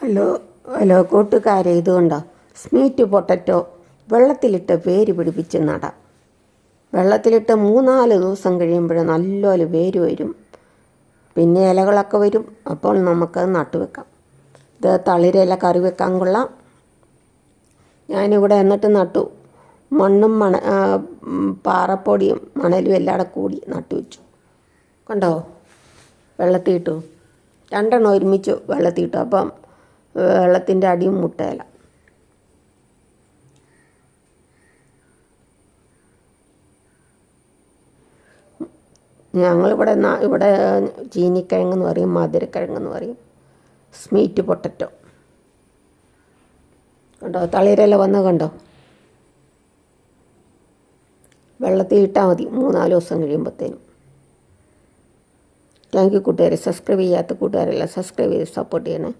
Hello hello കൂട്ടുകാരെ, ഇതുകൊണ്ടോ sweet potato വെള്ളത്തിലിട്ട് വേര് പിടിപ്പിച്ച് നടാം. വെള്ളത്തിലിട്ട് 3-4 ദിവസം കഴിയുമ്പോൾ നല്ലപോലെ വേര് വരും, പിന്നെ ഇലകളൊക്കെ വരും. അപ്പോൾ നമുക്കത് നട്ടുവെക്കാം. ഇത് തളിരില കറി വെക്കാൻ കൊള്ളാം. ഞാനിവിടെ എന്നിട്ട് നട്ടു. മണ്ണും പാറപ്പൊടിയും മണലും എല്ലാം കൂടി നട്ടു വെച്ചു. കണ്ടോ, വെള്ളത്തിയിട്ടു 2 എണ്ണം ഒരുമിച്ച് വെള്ളത്തിയിട്ടു. അപ്പം വെള്ളത്തിൻ്റെ അടിയും മുട്ടയില. ഞങ്ങളിവിടെ ഇവിടെ ചീനിക്കിഴങ്ങെന്ന് പറയും, മധുരക്കിഴങ്ങെന്ന് പറയും, സ്വീറ്റ് പൊട്ടറ്റോ. കണ്ടോ, തളിരില വന്ന് കണ്ടോ. വെള്ളത്തിൽ ഇട്ടാൽ മതി 3-4 ദിവസം കഴിയുമ്പോഴത്തേനും. താങ്ക് യു കൂട്ടുകാരെ. സബ്സ്ക്രൈബ് ചെയ്യാത്ത കൂട്ടുകാരെല്ലാം സബ്സ്ക്രൈബ് ചെയ്ത് സപ്പോർട്ട് ചെയ്യണേ.